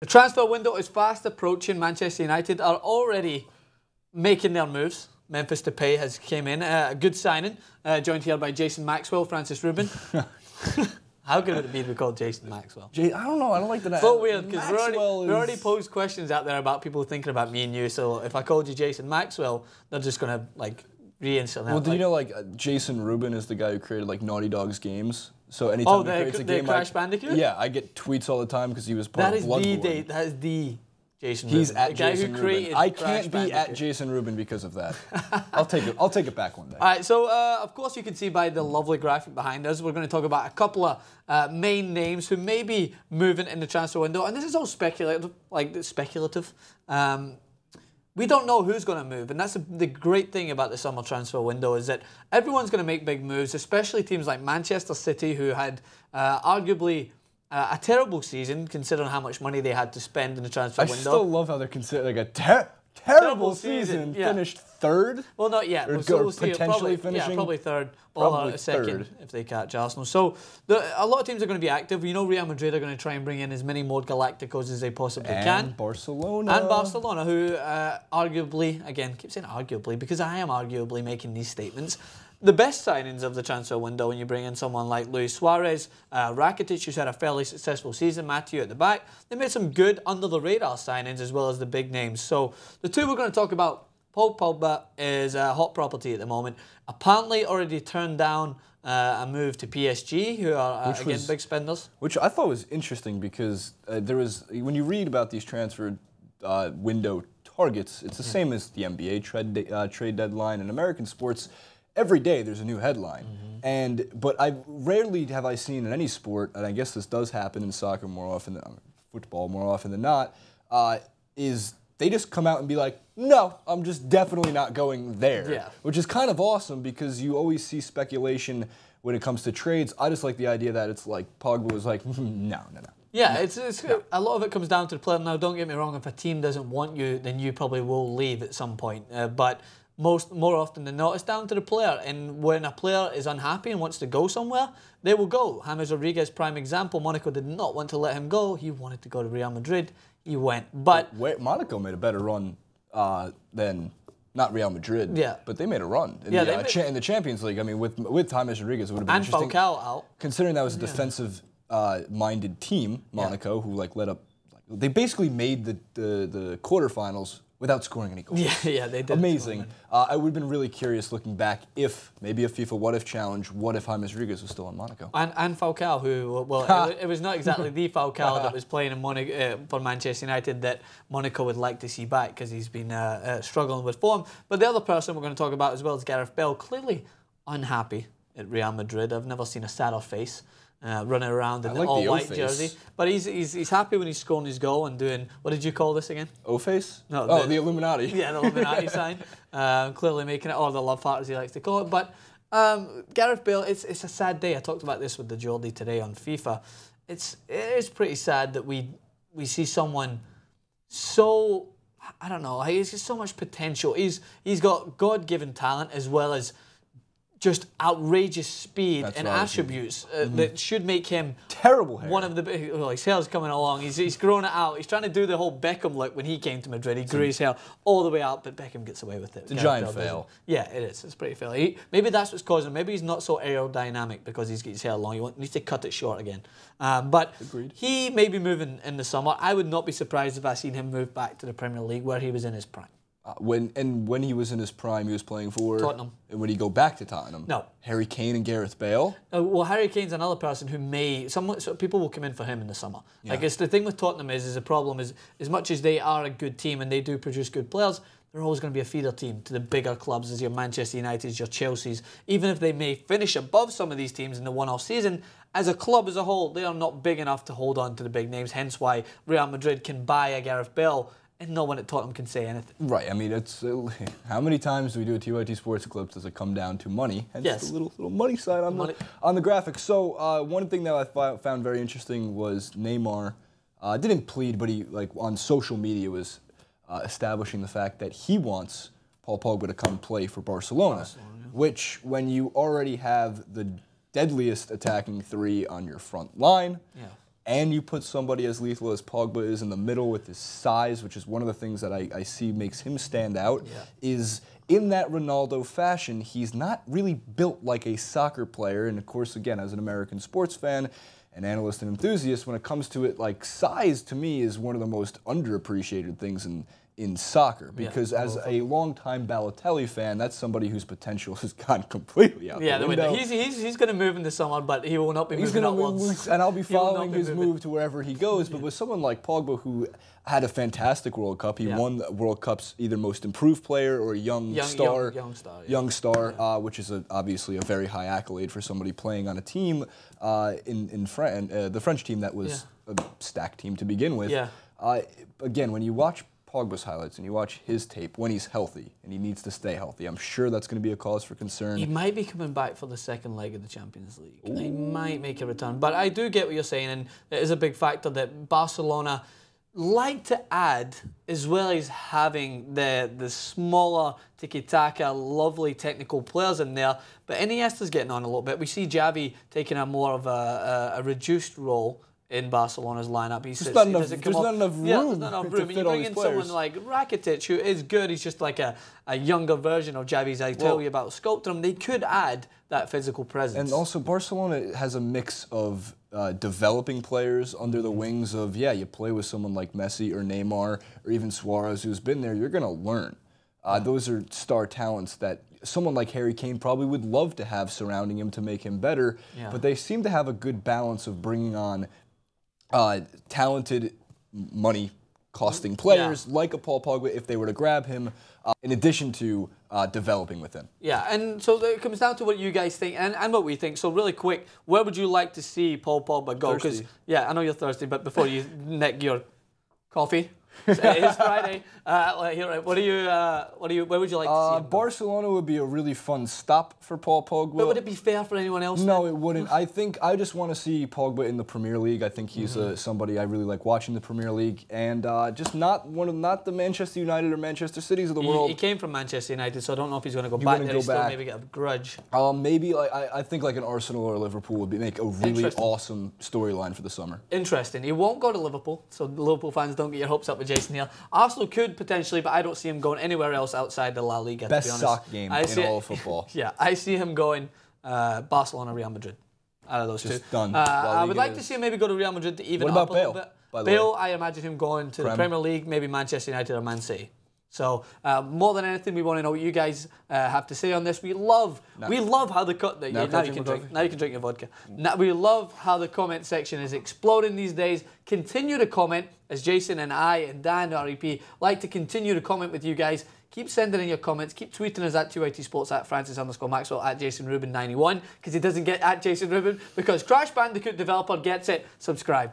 The transfer window is fast approaching. Manchester United are already making their moves. Memphis Depay has came in, a good signing, joined here by Jason Maxwell, Francis Rubin. How good would it be to be called Jason Maxwell? I don't know. I don't like that. It's a little weird because we already posed questions out there about people thinking about me and you. So if I called you Jason Maxwell, they're just gonna like reinsert that. Well, do you know Jason Rubin is the guy who created like Naughty Dog's games? So anytime he creates a game, Crash Bandicoot? Yeah, I get tweets all the time because he was part of Bloodborne. That is the Jason He's Rubin. at Jason Rubin. I can't be at Jason Rubin because of that. I'll take it back one day. All right, so of course you can see by the lovely graphic behind us, we're going to talk about a couple of main names who may be moving in the transfer window, and this is all speculative. We don't know who's going to move, and that's the great thing about the summer transfer window is that everyone's going to make big moves, especially teams like Manchester City, who had arguably a terrible season, considering how much money they had to spend in the transfer window. I still love how they're considered like a terrible season. Yeah. Finished third? Well, not yet. Or we'll see. potentially finishing? Yeah, probably third. Or a second if they catch Arsenal. So a lot of teams are going to be active. You know, Real Madrid are going to try and bring in as many more Galacticos as they possibly can. Barcelona. And Barcelona, who arguably, again, keep saying arguably because I am arguably making these statements, the best signings of the transfer window when you bring in someone like Luis Suarez, Rakitic, who's had a fairly successful season, Matthew at the back. They made some good under-the-radar signings as well as the big names. So the two we're going to talk about, Paul Pogba is a hot property at the moment. Apparently already turned down a move to PSG, who are, again, big spenders. Which I thought was interesting because when you read about these transfer window targets, it's the same as the NBA trade deadline and American sports. Every day there's a new headline, but rarely have I seen in any sport, and I guess this does happen in soccer more often than football more often than not, is they just come out and be like, no, I'm just definitely not going there. Yeah. Which is kind of awesome because you always see speculation when it comes to trades. I just like the idea that it's like Pogba was like, no. Yeah, no. A lot of it comes down to the player. Now, don't get me wrong, if a team doesn't want you, then you probably will leave at some point. But more often than not, it's down to the player. And when a player is unhappy and wants to go somewhere, they will go. James Rodriguez, prime example. Monaco did not want to let him go. He wanted to go to Real Madrid. He went. But Monaco made a better run than not Real Madrid. Yeah. But they made a run in the Champions League. I mean, with James Rodriguez, it would have been interesting. And Falcao out. Considering that was a defensive-minded team, Monaco, who let up. They basically made the quarterfinals without scoring any goals. Yeah, they did. Amazing. I would have been really curious looking back if maybe a FIFA What If challenge, what if James Rodriguez was still in Monaco? And Falcao, who, well, it was not exactly the Falcao that was playing in for Manchester United that Monaco would like to see back because he's been struggling with form. But the other person we're going to talk about as well is Gareth Bale, clearly unhappy at Real Madrid. I've never seen a sadder face. Running around in the all-white jersey. But he's happy when he's scoring his goal and doing, what did you call this again? O-face? No, the Illuminati. Yeah, the Illuminati sign. Clearly making it, or the love heart as he likes to call it. But Gareth Bale, it's a sad day. I talked about this with the Geordie today on FIFA. It is pretty sad that we see someone so, I don't know, he's got so much potential. He's got God-given talent as well as just outrageous speed and attributes that should make him terrible hair. One of the well, his hair's coming along. He's grown it out. He's trying to do the whole Beckham look when he came to Madrid. He grew his hair all the way out, but Beckham gets away with it. It's a giant fail. Yeah, it is. It's pretty fail. Maybe that's what's causing him. Maybe he's not so aerodynamic because he's got his hair long. He needs to cut it short again. But he may be moving in the summer. I would not be surprised if I seen him move back to the Premier League where he was in his prime. When he was in his prime, he was playing for Tottenham. And would he go back to Tottenham? No. Harry Kane and Gareth Bale? Well, Harry Kane's another person who so people will come in for him in the summer. Yeah. I guess the thing with Tottenham is the problem is, as much as they are a good team and they do produce good players, they're always going to be a feeder team to the bigger clubs as your Manchester Uniteds, your Chelseas. Even if they may finish above some of these teams in the one-off season, as a club as a whole, they are not big enough to hold on to the big names. Hence why Real Madrid can buy a Gareth Bale and no one at Tottenham can say anything. Right. I mean, it's how many times do we do a TYT Sports Eclipse? Does it come down to money? And yes. The little money side on the graphic. So one thing that I found very interesting was Neymar didn't plead, but he on social media was establishing the fact that he wants Paul Pogba to come play for Barcelona. Which, when you already have the deadliest attacking three on your front line. Yeah. and you put somebody as lethal as Pogba is in the middle with his size, which is one of the things that I see makes him stand out, is in that Ronaldo fashion, he's not really built like a soccer player. And of course, again, as an American sports fan, an analyst and enthusiast, when it comes to it, like size to me is one of the most underappreciated things in soccer, because as a longtime Balotelli fan, that's somebody whose potential has gone completely out the window. He's going to move in the summer, but he will not be moving upwards. And I'll be following his move to wherever he goes. But with someone like Pogba, who had a fantastic World Cup, he won the World Cup's either most improved player or young star, which is obviously a very high accolade for somebody playing on a team the French team that was a stacked team to begin with. Again, when you watch Pogba's highlights and you watch his tape when he's healthy, and he needs to stay healthy, I'm sure that's going to be a cause for concern. He might be coming back for the second leg of the Champions League. Ooh. He might make a return. But I do get what you're saying, and it is a big factor that Barcelona like to add, as well as having the smaller tiki-taka, lovely technical players in there. But Iniesta's getting on a little bit. We see Xavi taking a more of a reduced role in Barcelona's lineup. There's not enough room. There's not enough room. And you bring in someone like Rakitic, who is good. He's just like a younger version of Xavi's. I tell you about sculpting him. They could add that physical presence. And also, Barcelona has a mix of developing players under the wings of, you play with someone like Messi or Neymar or even Suarez, who's been there, you're going to learn. Those are star talents that someone like Harry Kane probably would love to have surrounding him to make him better. But they seem to have a good balance of bringing on talented, money-costing players like a Paul Pogba if they were to grab him, in addition to developing with him. And so it comes down to what you guys think and what we think. So really quick, where would you like to see Paul Pogba go? Because I know you're thirsty, but before you neck your coffee. It is Friday. Where would you like to see him? Barcelona would be a really fun stop for Paul Pogba. But would it be fair for anyone else? No, it wouldn't. I just want to see Pogba in the Premier League. I think he's somebody I really like watching the Premier League, and just not the Manchester United or Manchester Cities of the world. He came from Manchester United, so I don't know if he's going to go back there. Still maybe get a grudge. Maybe I think like an Arsenal or Liverpool would make a really awesome storyline for the summer. Interesting. He won't go to Liverpool, so Liverpool fans don't get your hopes up with Jason here. Arsenal could potentially, but I don't see him going anywhere else outside the La Liga. Best to be honest. soccer game in all of football. I see him going Barcelona, Real Madrid. Out of those two. Done. I would like to see him maybe go to Real Madrid to even up a little bit. Bale, I imagine him going to the Premier League, maybe Manchester United or Man City. So more than anything, we want to know what you guys have to say on this. We love how the now you can drink your vodka. We love how the comment section is exploding these days. Continue to comment, as Jason and I and Dan REP like to continue to comment with you guys. Keep sending in your comments. Keep tweeting us at 2IT Sports, at Francis_Maxwell, at JasonRubin91, because he doesn't get at Jason Rubin, because Crash Bandicoot developer gets it. Subscribe.